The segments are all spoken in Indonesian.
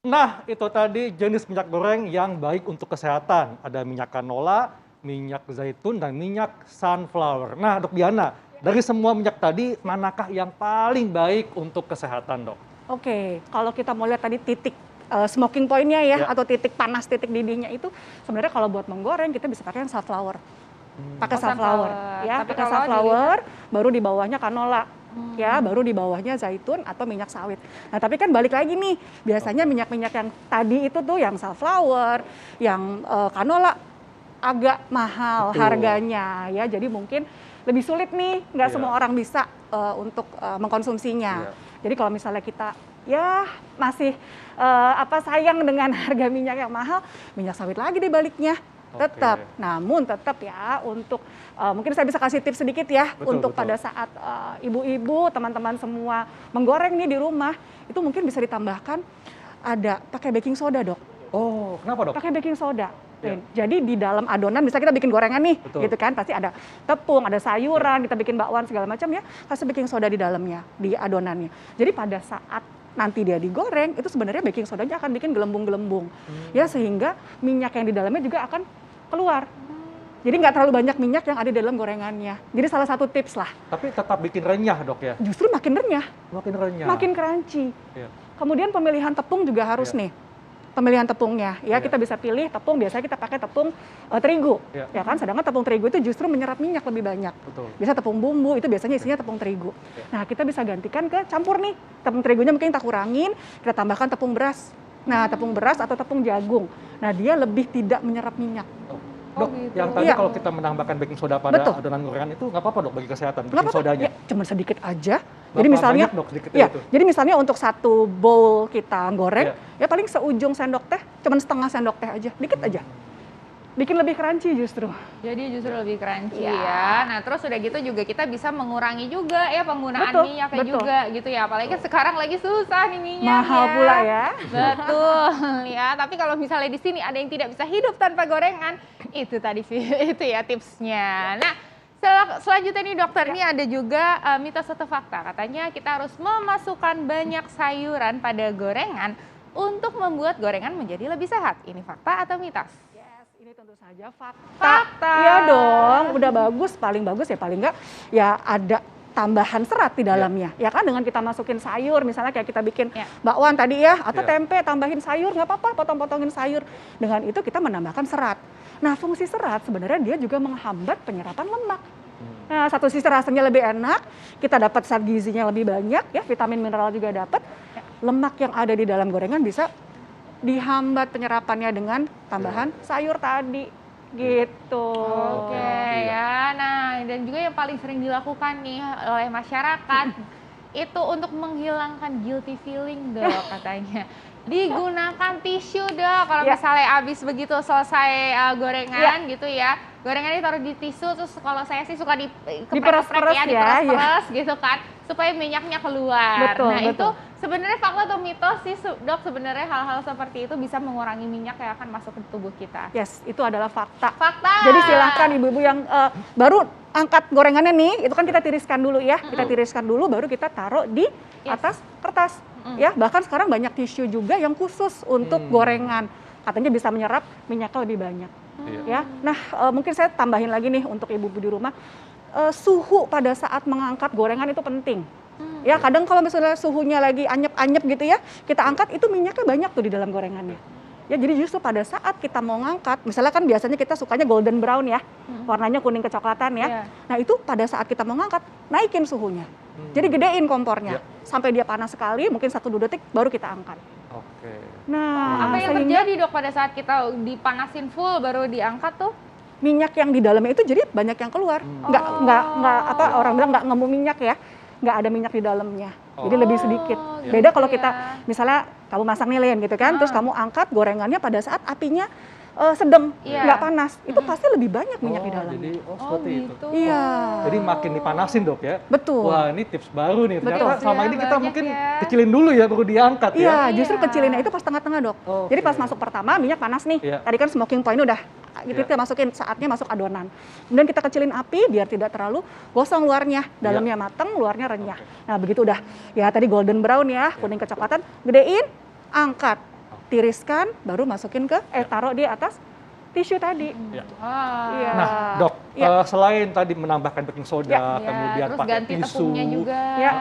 Nah, itu tadi jenis minyak goreng yang baik untuk kesehatan. Ada minyak canola, minyak zaitun, dan minyak sunflower. Nah, Dok Diana, dari semua minyak tadi, manakah yang paling baik untuk kesehatan, Dok? Oke, kalau kita mau lihat tadi titik smoking point-nya ya, Ya. atau titik panas, titik didihnya itu sebenarnya kalau buat menggoreng kita bisa pakai yang sunflower. Pakai Oh, sunflower, sunflower. ya, Tapi pakai kalau sunflower, baru di bawahnya canola. Ya, baru di bawahnya zaitun atau minyak sawit. Nah, tapi kan balik lagi nih, biasanya minyak-minyak yang tadi itu tuh yang sunflower, yang canola agak mahal Betul. harganya ya. Jadi mungkin lebih sulit nih, nggak Iya. semua orang bisa untuk mengkonsumsinya. Iya. Jadi kalau misalnya kita ya masih sayang dengan harga minyak yang mahal, minyak sawit lagi di baliknya. Tetap, Oke. namun tetap ya untuk mungkin saya bisa kasih tips sedikit ya. Betul, Untuk betul. pada saat ibu-ibu, teman-teman semua menggoreng nih di rumah, itu mungkin bisa ditambahkan ada pakai baking soda, Dok. Oh, kenapa, Dok? Pakai baking soda. Ya. Jadi di dalam adonan, misalnya kita bikin gorengan nih, Betul. gitu kan, pasti ada tepung, ada sayuran, kita bikin bakwan segala macam ya, kasih baking soda di dalamnya, di adonannya. Jadi pada saat nanti dia digoreng, itu sebenarnya baking sodanya akan bikin gelembung-gelembung, ya, sehingga minyak yang di dalamnya juga akan keluar. Jadi nggak terlalu banyak minyak yang ada di dalam gorengannya. Jadi salah satu tips lah. Tapi tetap bikin renyah, Dok, ya? Justru makin renyah, Makin renyah. makin crunchy. Iya. Kemudian pemilihan tepung juga harus Iya. nih. Pemilihan tepungnya, ya, Iya. kita bisa pilih tepung, biasanya kita pakai tepung terigu, Iya. ya kan, sedangkan tepung terigu itu justru menyerap minyak lebih banyak. Betul. Bisa tepung bumbu, itu biasanya isinya tepung terigu. Iya. Nah, kita bisa gantikan ke campur nih, tepung terigunya mungkin kita kurangin, kita tambahkan tepung beras. Nah, tepung beras atau tepung jagung, nah dia lebih tidak menyerap minyak. Dok, gitu. yang tadi Iya. kalau kita menambahkan baking soda pada Betul. adonan gorengan itu nggak apa-apa, Dok, bagi kesehatan, Nggak baking apa-apa, sodanya? ya, cuma sedikit aja. Jadi Berapa misalnya, banyak, Dok, sedikitnya ya, itu? jadi misalnya untuk satu bowl kita goreng, Iya. ya paling seujung sendok teh, cuman setengah sendok teh aja, dikit aja. Bikin lebih crunchy justru. Jadi justru lebih crunchy Iya. ya. Nah, terus udah gitu juga kita bisa mengurangi juga ya penggunaan Betul, minyaknya betul. juga gitu ya. Apalagi kan sekarang lagi susah nih minyak Mahal ya. pula ya. Betul ya. Tapi kalau misalnya di sini ada yang tidak bisa hidup tanpa gorengan, itu tadi sih itu ya tipsnya. Nah, selanjutnya nih dokter, ini ada juga mitos atau fakta. Katanya kita harus memasukkan banyak sayuran pada gorengan untuk membuat gorengan menjadi lebih sehat. Ini fakta atau mitos? Yes, ini tentu saja fakta. Fakta. Iya dong, udah bagus ya paling enggak ya ada tambahan serat di dalamnya. Ya kan, dengan kita masukin sayur, misalnya kayak kita bikin Ya. bakwan tadi ya, atau Ya. tempe tambahin sayur, nggak apa-apa, potong-potongin sayur. Dengan itu kita menambahkan serat. Nah, fungsi serat sebenarnya dia juga menghambat penyerapan lemak. Nah, satu sisi rasanya lebih enak, kita dapat zat gizinya lebih banyak, ya, vitamin mineral juga dapat. Lemak yang ada di dalam gorengan bisa dihambat penyerapannya dengan tambahan sayur tadi, gitu. Oke ya, nah dan juga yang paling sering dilakukan nih oleh masyarakat itu untuk menghilangkan guilty feeling, Dok, katanya. Digunakan tisu, Dok, kalau Ya. misalnya habis begitu selesai gorengan gitu ya. Gorengannya taruh di tisu, terus kalau saya sih suka Diperes-peres ya, diperes-peres gitu kan, supaya minyaknya keluar. Betul, Nah, betul. itu sebenarnya fakta atau mitos sih, Dok? Sebenarnya hal-hal seperti itu bisa mengurangi minyak yang akan masuk ke tubuh kita. Yes, itu adalah fakta. Fakta. Jadi silahkan ibu-ibu yang baru angkat gorengannya nih, itu kan kita tiriskan dulu ya. Kita tiriskan dulu, baru kita taruh di atas kertas. Ya, bahkan sekarang banyak tisu juga yang khusus untuk gorengan. Katanya bisa menyerap minyaknya lebih banyak. Iya. Ya, nah mungkin saya tambahin lagi nih untuk ibu-ibu di rumah, suhu pada saat mengangkat gorengan itu penting. Ya, kadang kalau misalnya suhunya lagi anyep-anyep gitu ya, kita angkat itu minyaknya banyak tuh di dalam gorengannya. Ya, jadi justru pada saat kita mau ngangkat, misalnya kan biasanya kita sukanya golden brown ya, warnanya kuning kecoklatan ya. Iya. Nah, itu pada saat kita mau ngangkat, naikin suhunya. Jadi gedein kompornya, sampai dia panas sekali, mungkin 1-2 detik baru kita angkat. Oke. Nah, Apa yang sehingga terjadi, Dok, pada saat kita dipanasin full baru diangkat tuh? minyak yang di dalamnya itu jadi banyak yang keluar. Nggak apa orang bilang nggak ngemu minyak ya, nggak ada minyak di dalamnya. Jadi lebih sedikit. gitu Beda kalau ya. kita misalnya kamu masak nih Len gitu kan, terus kamu angkat gorengannya pada saat apinya sedang, Iya. nggak panas, itu pasti lebih banyak minyak di dalamnya. Jadi seperti itu. gitu. Iya. Jadi makin dipanasin, Dok, ya. Betul. Wah, ini tips baru nih. Ternyata Betul. selama Iya, ini kita banyak mungkin ya. kecilin dulu ya, baru diangkat ya. Iya, justru Iya. kecilinnya itu pas tengah-tengah, Dok. Oke. Jadi pas masuk pertama minyak panas nih. Iya. Tadi kan smoking point udah gitu Iya. kita masukin, saatnya masuk adonan. Kemudian kita kecilin api biar tidak terlalu gosong luarnya, dalamnya mateng, luarnya renyah. Nah, begitu udah ya tadi golden brown ya, kuning kecoklatan, gedein, angkat. tiriskan, baru masukin taruh di atas tisu tadi. Ya. Wah. Iya. Nah, Dok, Iya. Selain tadi menambahkan baking soda, Ya, kemudian terus pakai ganti tisu, tepungnya juga. Ya.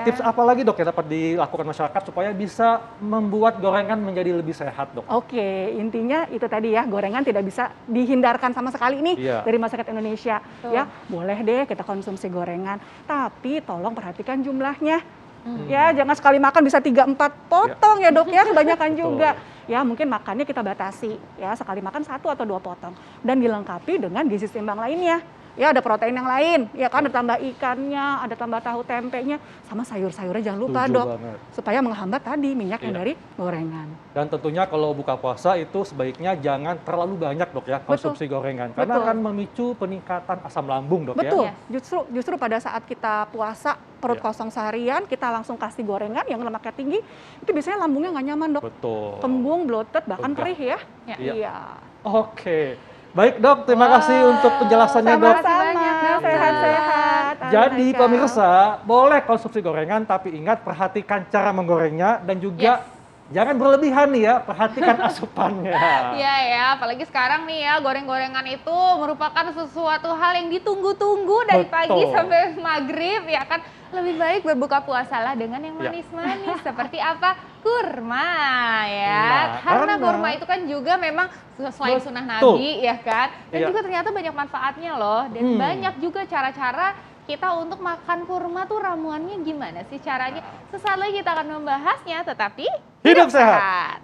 tips apa lagi Dok yang dapat dilakukan masyarakat supaya bisa membuat gorengan menjadi lebih sehat, Dok? Oke, intinya itu tadi ya, gorengan tidak bisa dihindarkan sama sekali nih Iya. dari masyarakat Indonesia. Betul. Ya, boleh deh kita konsumsi gorengan, tapi tolong perhatikan jumlahnya. Hmm. Ya, jangan sekali makan bisa 3-4 potong ya Dok ya, kebanyakan Betul. juga. Ya, mungkin makannya kita batasi ya, sekali makan 1 atau 2 potong dan dilengkapi dengan gizi seimbang lainnya. Ya, ada protein yang lain, ya kan, ada tambah ikannya, ada tambah tahu tempenya, sama sayur-sayurnya jangan lupa Setuju Dok. banget. Supaya menghambat tadi minyak yang Iya. dari gorengan. Dan tentunya kalau buka puasa itu sebaiknya jangan terlalu banyak, Dok ya, konsumsi gorengan karena Betul. akan memicu peningkatan asam lambung, Dok Betul, ya. Yes. justru pada saat kita puasa perut Iya. kosong seharian, kita langsung kasih gorengan yang lemaknya tinggi, itu biasanya lambungnya nggak nyaman Dok. Betul. Kembung, bloated, bahkan Begah. perih ya. Ya. Iya. Oke. Baik, Dok, terima Wah, kasih untuk penjelasannya, Dok. Terima kasih banyak, Dok. Sehat-sehat. Jadi Anak-anak. pemirsa, boleh konsumsi gorengan tapi ingat perhatikan cara menggorengnya dan juga jangan berlebihan nih ya, perhatikan asupannya. Iya ya, apalagi sekarang nih ya, goreng-gorengan itu merupakan sesuatu hal yang ditunggu-tunggu dari pagi Betul. sampai maghrib ya kan. Lebih baik berbuka puasalah dengan yang Ya. manis-manis seperti apa? Kurma ya. Nah, Karena karena- kurma itu kan juga memang selain sunnah Betul. Nabi ya kan. Dan Iya. juga ternyata banyak manfaatnya loh. Dan banyak juga cara-cara kita untuk makan kurma tuh ramuannya gimana sih caranya. Sesaat lagi kita akan membahasnya, tetapi Hidup sehat.